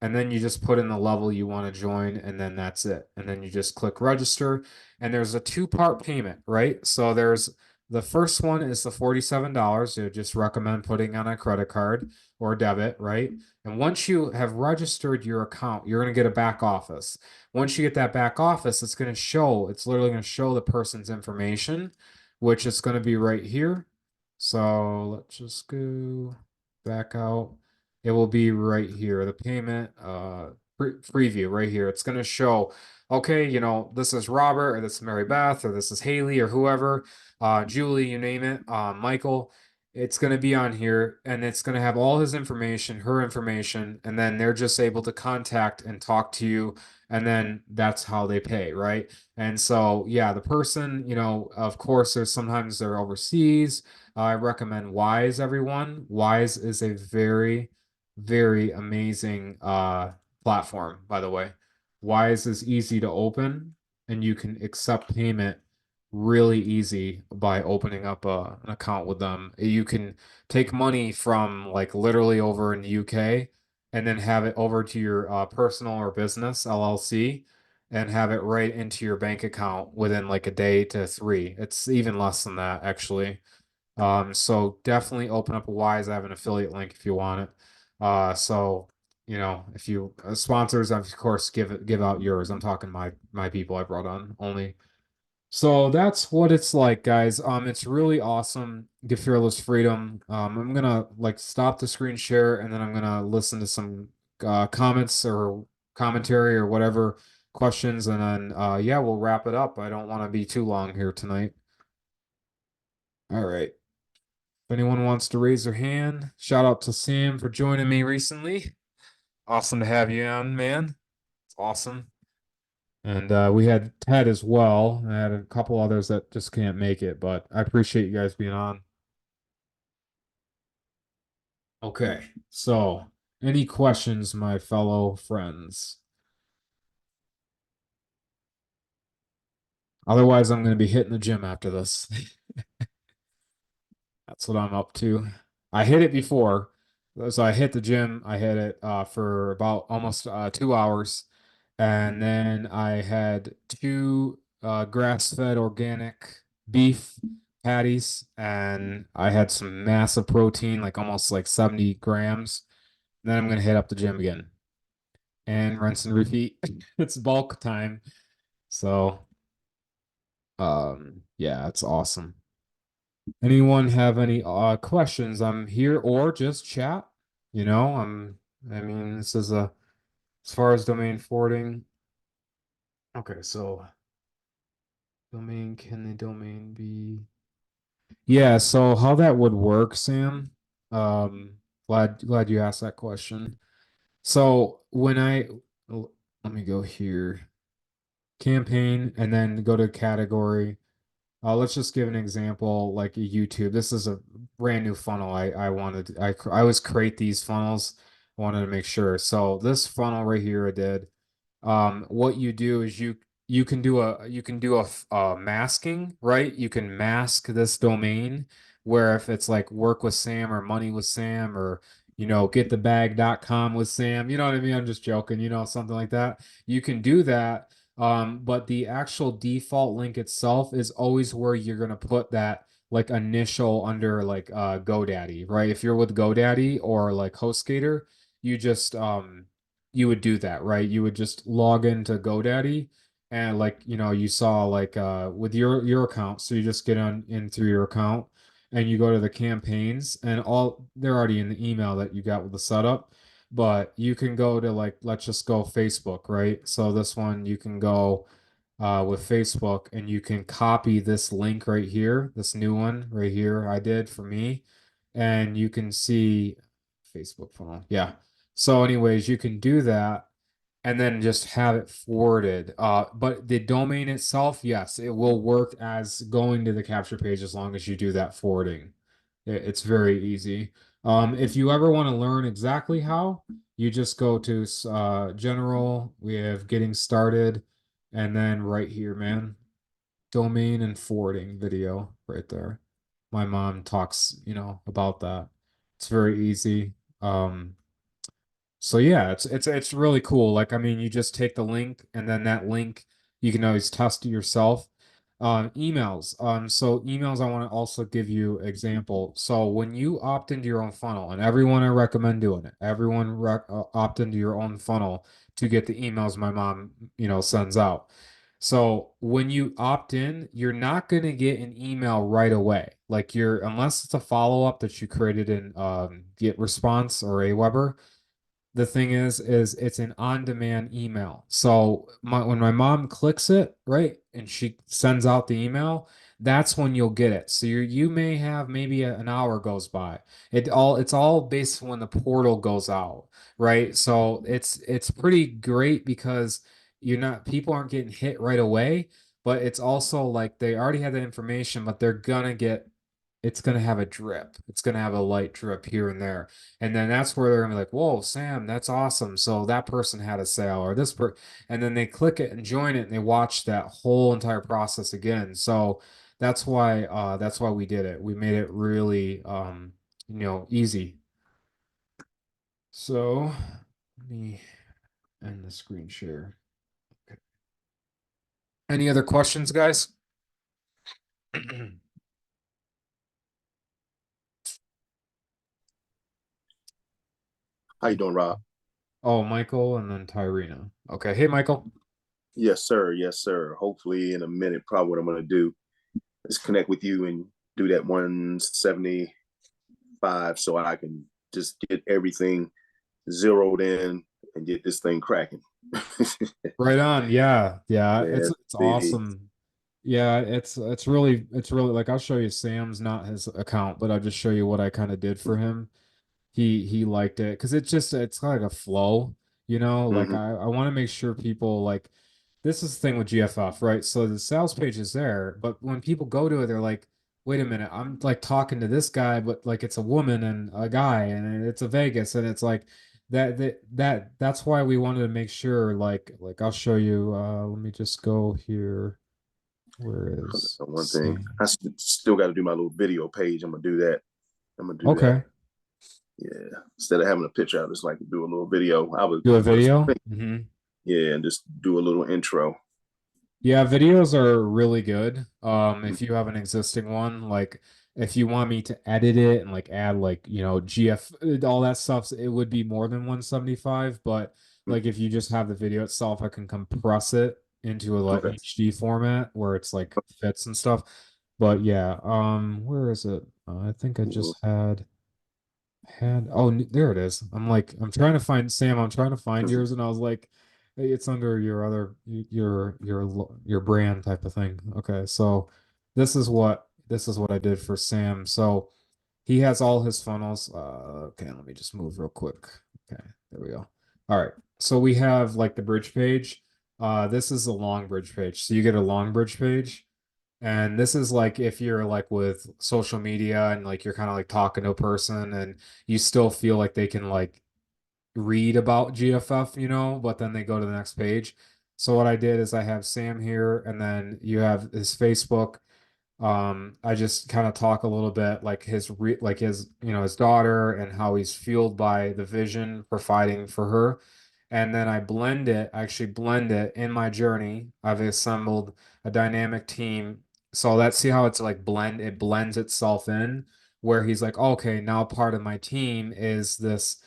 And then you just put in the level you want to join, and then that's it. And then you just click register. And there's a two-part payment, right? So there's the first one is the $47. You just recommend putting on a credit card or debit, right? And once you have registered your account, you're going to get a back office. Once you get that back office, it's literally going to show the person's information, which is going to be right here. So let's just go back out. It will be right here, the payment preview right here. It's going to show, okay, this is Robert, or this is Mary Beth, or this is Haley, or whoever, Julie, you name it, Michael. It's going to be on here, and it's going to have all his information, her information, and then they're just able to contact and talk to you, and then that's how they pay, right? And so, yeah, the person, of course, sometimes they're overseas. I recommend Wise, everyone. Wise is a very amazing platform, by the way. Wise is easy to open, and you can accept payment really easy by opening up an account with them. You can take money from like literally over in the UK and then have it over to your personal or business LLC and have it right into your bank account within like a day to three. It's even less than that, actually. So definitely open up a Wise. I have an affiliate link if you want it. So if you sponsors, of course, give out yours. I'm talking my people I brought on only. So that's what it's like, guys. It's really awesome. Get Fearless Freedom. I'm gonna like stop the screen share and then I'm gonna listen to some comments or commentary or whatever questions, and then yeah, we'll wrap it up. I don't want to be too long here tonight. All right. If anyone wants to raise their hand, shout out to Sam for joining me recently. Awesome to have you on, man. It's awesome. And we had Ted as well. I had a couple others that just can't make it, but I appreciate you guys being on. Okay, so any questions, my fellow friends? Otherwise, I'm going to be hitting the gym after this. That's what I'm up to. I hit it before. So I hit the gym. I hit it for about almost 2 hours. And then I had two grass-fed organic beef patties. And I had some massive protein, like almost like 70 grams. And then I'm going to hit up the gym again and rinse and repeat. It's bulk time. So, yeah, it's awesome. Anyone have any questions? I'm here or just chat. You know, I mean, this is a as far as domain forwarding. Okay, so domain, can the domain be? Yeah, so how that would work, Sam? Um, glad you asked that question. So when let me go here, campaign, and then go to category. Let's just give an example, like a YouTube. This is a brand new funnel. I always create these funnels. I wanted to make sure. So this funnel right here, I did. What you do is you can do a masking, right? You can mask this domain where if it's like work with Sam or money with Sam or getthebag.com with Sam, you know what I mean? I'm just joking, something like that. You can do that. But the actual default link itself is always where you're gonna put that like initial under like GoDaddy, right? If you're with GoDaddy or like HostGator, you just you would do that, right? You would just log into GoDaddy and like, you saw like with your account. So you just get on in through your account and you go to the campaigns and all they're already in the email that you got with the setup. But you can go to like let's just go Facebook, right? So this one you can go with Facebook and you can copy this link right here, this new one right here I did for me, and you can see Facebook funnel. Yeah. So, anyways, you can do that and then just have it forwarded. But the domain itself, yes, it will work as going to the capture page as long as you do that forwarding. It's very easy. If you ever want to learn exactly how, you just go to general, we have getting started, and then right here, man, domain and forwarding video right there. My mom talks, about that. It's very easy. So yeah, it's really cool. Like I mean, you just take the link and then that link you can always test it yourself. Emails. So emails, I want to also give you example. So when you opt into your own funnel, and everyone I recommend doing it, everyone opt into your own funnel to get the emails my mom, sends out. So when you opt in, you're not going to get an email right away. Like unless it's a follow-up that you created in Get Response or Aweber, the thing is it's an on-demand email. So when my mom clicks it, right, and she sends out the email, that's when you'll get it. So you may have maybe an hour goes by. It's all based when the portal goes out, right? So it's pretty great because people aren't getting hit right away, but it's also like they already have that information, but it's gonna have a drip. It's gonna have a light drip here and there. And then that's where they're gonna be like, whoa, Sam, that's awesome. So that person had a sale or and then they click it and join it and they watch that whole entire process again. So that's why we did it. We made it really easy. So let me end the screen share. Okay. Any other questions, guys? How you doing, Rob? Oh, Michael and then Tyrina. Okay. Hey, Michael. Yes, sir. Yes, sir. Hopefully, in a minute, probably what I'm going to do is connect with you and do that 175 so I can just get everything zeroed in and get this thing cracking. Right on. Yeah. Yeah. Man, It's big. awesome. Yeah, it's really like I'll show you Sam's not his account, but I'll just show you what I kind of did for him. He liked it because it's kind of like a flow, like Mm-hmm. I want to make sure people like this is the thing with GFF, right? So the sales page is there, but when people go to it, they're like, wait a minute, I'm like talking to this guy, but like it's a woman and a guy and it's a Vegas and it's like that's why we wanted to make sure like I'll show you let me just go here. Where is One thing, Sam? I still got to do my little video page. I'm gonna do that. I'm gonna do that. Okay. Yeah. Instead of having a picture, I just like to do a little video. Do a Was video? thinking, Hmm. yeah, and just do a little intro. Yeah, videos are really good. If you have an existing one, like if you want me to edit it and like add like, GF, all that stuff, it would be more than 175. But like if you just have the video itself, I can compress it into a like Okay. HD format where it's like fits and stuff. But yeah, where is it? I think I just There it is. I'm trying to find Sam. I'm trying to find yours, and I was like, hey, it's under your other your brand type of thing. Okay, so this is what I did for Sam. So he has all his funnels. Okay, let me just move real quick. Okay, there we go. All right, so we have like the bridge page. This is a long bridge page. So you get a long bridge page. And this is like if you're like with social media and like you're kind of like talking to a person and you still feel like they can like read about GFF, but then they go to the next page. So what I did is I have Sam here and then you have his Facebook. I just kind of talk a little bit like his daughter and how he's fueled by the vision providing for her. And then I actually blend it in my journey. I've assembled a dynamic team. So let's see how it's like it blends itself in where he's like, okay, now part of my team is this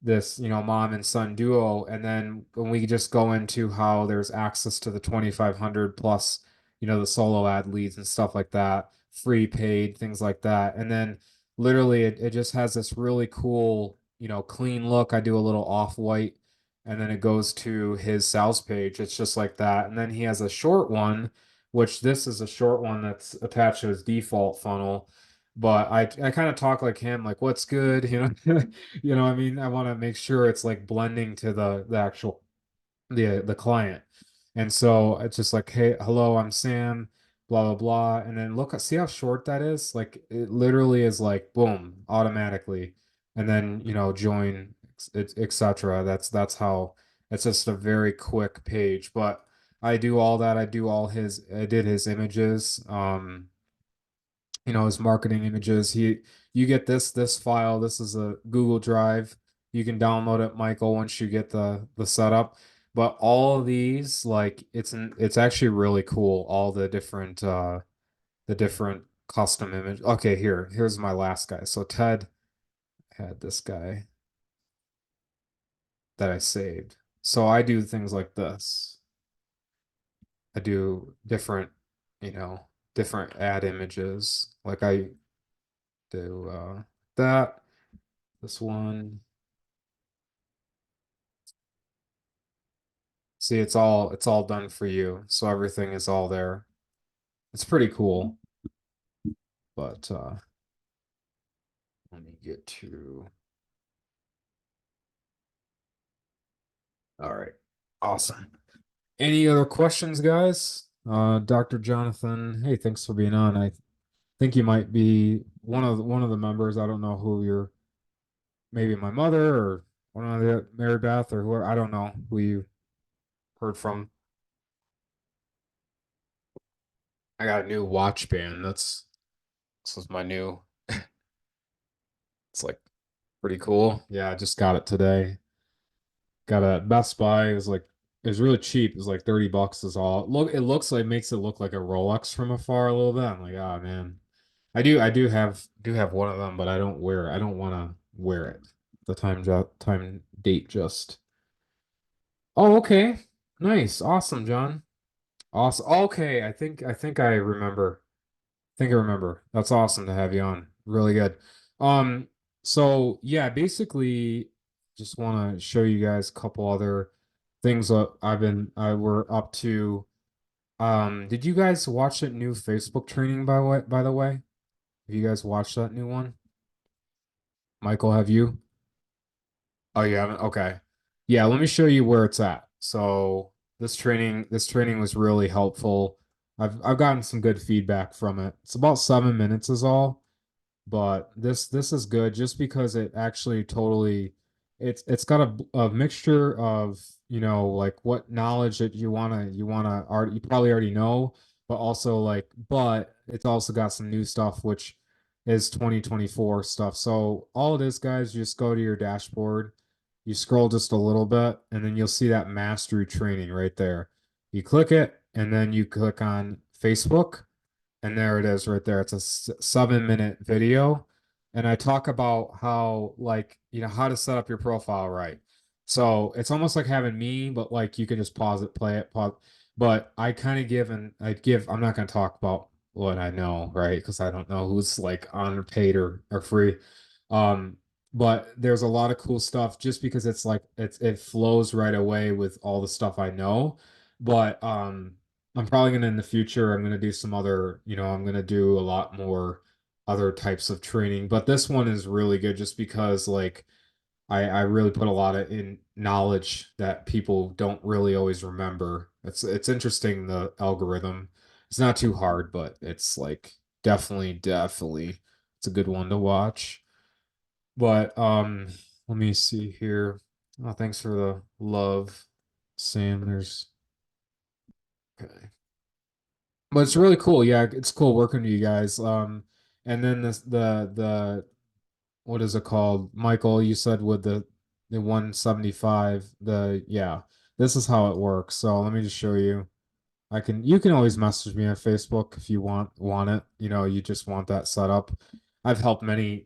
mom and son duo. And then when we just go into how there's access to the 2,500 plus the solo ad leads and stuff like that, free paid, things like that. And then literally it just has this really cool, clean look. I do a little off-white and then it goes to his sales page. It's just like that. And then he has a short one, which this is a short one that's attached to his default funnel. But I kind of talk like him, like what's good, what I mean, I want to make sure it's like blending to the actual the client. And so it's just like, hey, hello, I'm Sam, blah blah blah. And then see how short that is? Like it literally is like boom, automatically. And then, join etc. That's how it's just a very quick page. But I do all that. I did his images. His marketing images. You get this file. This is a Google Drive. You can download it, Michael, once you get the setup. But all of these, like it's actually really cool. All the different custom image. Okay, here's my last guy. So Ted had this guy that I saved. So I do things like this. I do you know, different ad images. Like I do that. This one. See, it's all done for you. So everything is all there. It's pretty cool. But let me get to all right. Awesome. Any other questions, guys? Dr. Jonathan, hey, thanks for being on. I think you might be one of the members. I don't know who you're, maybe my mother or one of the Mary Beth or whoever. I don't know who you heard from. I got a new watch band. This is my new. It's like pretty cool. Yeah, I just got it today. Got a Best Buy. It was really cheap. It was like 30 bucks is all. It looks like makes it look like a Rolex from afar a little bit. I'm like, oh man. I do have one of them, but I don't wear it. I don't want to wear it. The time date just. Oh, okay. Nice. Awesome, John. Awesome. Okay, I think I remember. Think I remember. That's awesome to have you on. Really good. Um, so yeah, basically just want to show you guys a couple other things that we're up to. Did you guys watch that new Facebook training by the way? Have you guys watched that new one? Michael, have you? Oh, you haven't? Okay. Yeah, let me show you where it's at. So this training was really helpful. I've gotten some good feedback from it. It's about 7 minutes is all. But this is good just because it actually totally it's got a mixture of like what knowledge that you wanna already you probably already know, but also but it's also got some new stuff which is 2024 stuff. So all it is, guys, you just go to your dashboard, you scroll just a little bit, and then you'll see that mastery training right there. You click it, and then you click on Facebook and there it is right there. It's a 7 minute video. And I talk about how, how to set up your profile right. So it's almost like having me, but like you can just pause it, play it, pause. But I kind of I'm not going to talk about what I know, right? Because I don't know who's like on or paid or free. Um, but there's a lot of cool stuff just because it's like it flows right away with all the stuff I know. But I'm probably gonna in the future I'm gonna do some other, I'm gonna do a lot more other types of training. But this one is really good just because like I really put a lot of in knowledge that people don't really always remember. It's interesting the algorithm. It's not too hard, but it's like definitely it's a good one to watch. But let me see here. Oh, thanks for the love, Sam. There's okay. But it's really cool. Yeah, it's cool working with you guys. And then this the what is it called? Michael, you said with the 175, yeah, this is how it works. So let me just show you. You can always message me on Facebook if you want it. You just want that set up. I've helped many,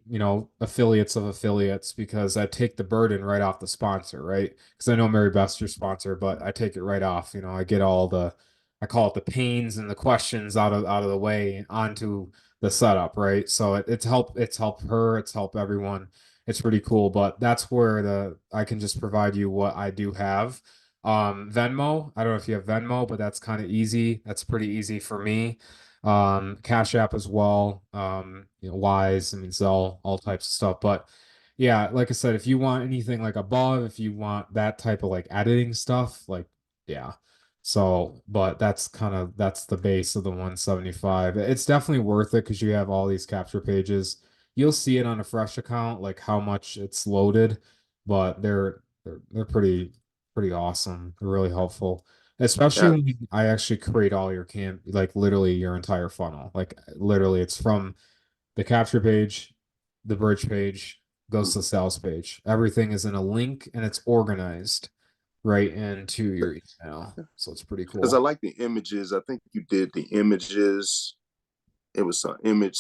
affiliates of affiliates because I take the burden right off the sponsor, right? Because I know Mary Beth's your sponsor, but I take it right off. I get I call it the pains and the questions out of the way onto the setup, right? So it's helped her, it's helped everyone. It's pretty cool, but that's where I can just provide you what I do have. Venmo, I don't know if you have Venmo, but that's kind of easy. That's pretty easy for me. Cash App as well. Wise, I mean, Zelle, all types of stuff. But yeah, like I said, if you want anything like above, if you want that type of like editing stuff, like yeah. So, but that's the base of the 175. It's definitely worth it because you have all these capture pages. You'll see it on a fresh account, like how much it's loaded, but they're pretty awesome. They're really helpful, especially Yeah, when I actually create all your like literally your entire funnel. Like literally, it's from the capture page, the bridge page, goes to the sales page. Everything is in a link and it's organized right into your email. So it's pretty because I cool. like the images. I think you did the images. It was some image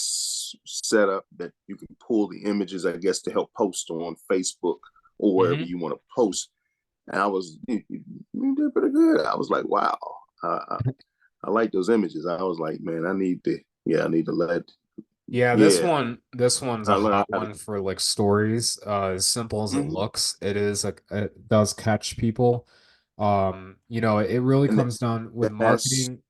setup that you can pull the images, I guess, to help post on Facebook or wherever Hmm. you want to post. And you did pretty good. I was like, wow, uh, I like those images. I was like, man, I need to Yeah, this yeah, one's I a learned hot how to. one for like stories. As simple as it Mhm. looks, it does catch people. It really And comes down with that's marketing.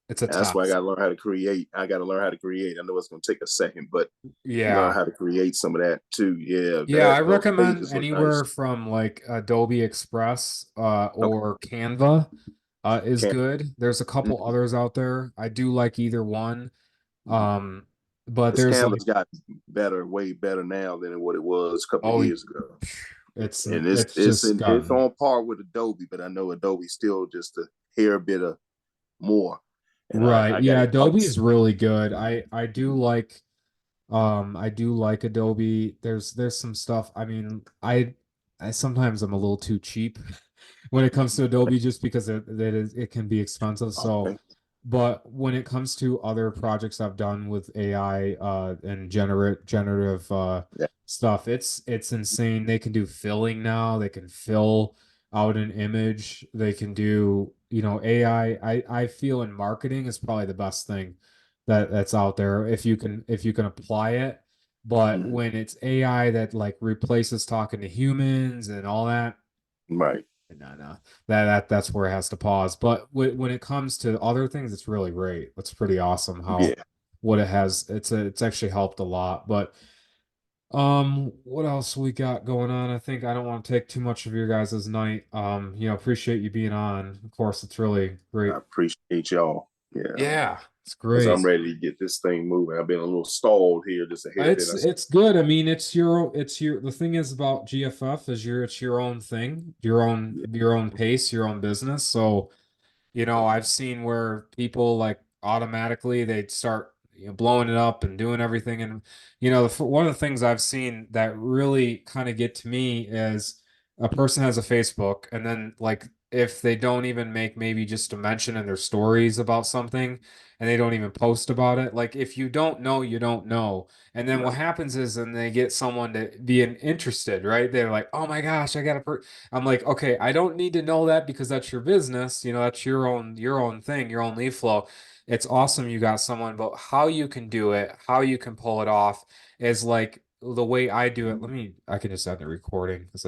It's a that's why I test. got to learn how to create. I got to learn how to create. I know it's going to take a second, but learn Yeah. how to create some of that too. Yeah, Yeah, that I those recommend pages look nice. anywhere from like Adobe Express Okay, or Canva is can't. good. There's a couple Mhm. others out there. I do like either one. Um, but This there's like, canvas got better, way better now than what it was a couple of oh, years ago. And it's just it's gotten on par with Adobe, but I know Adobe still just a hair bit of more. And right. I got Yeah, it Adobe once. is really good. I do like Adobe. There's some stuff. I mean, I sometimes I'm a little too cheap when it comes to Adobe just because it can be expensive. So, Okay. but when it comes to other projects I've done with AI and generative Yeah. stuff, it's insane. They can do filling now. They can fill out an image. They can do, AI. I feel in marketing is probably the best thing that's out there if you can apply it. But Mhm. when it's AI that like replaces talking to humans and all that, Right. no, that's where it has to pause. But when it comes to other things, it's really great. It's pretty awesome how Yeah. what it has. It's actually helped a lot. But what else we got going on? I think I don't want to take too much of your guys' night. Appreciate you being on. Of course, it's really I great. appreciate y'all. Yeah. Yeah, it's Because I'm great. ready to get this thing moving. I've been a little stalled here, just a hair bit. It's good. I mean, it's your the thing is about GFF is it's your own thing, Yeah. your own pace, your own business. So I've seen where people like automatically they'd start blowing it up and doing everything. And, one of the things I've seen that really kind of get to me is a person has a Facebook and then like if they don't even make maybe just a mention in their stories about something and they don't even post about it, like if you don't know, you don't know. And then what Right. happens is, and they get someone to be interested, right? They're like, oh my gosh, I got a I'm like, okay, I don't need to know that because that's your business. That's your own thing, your own lead flow. It's awesome you got someone, but how you can do it, how you can pull it off is like the way I do it, I can just end the recording because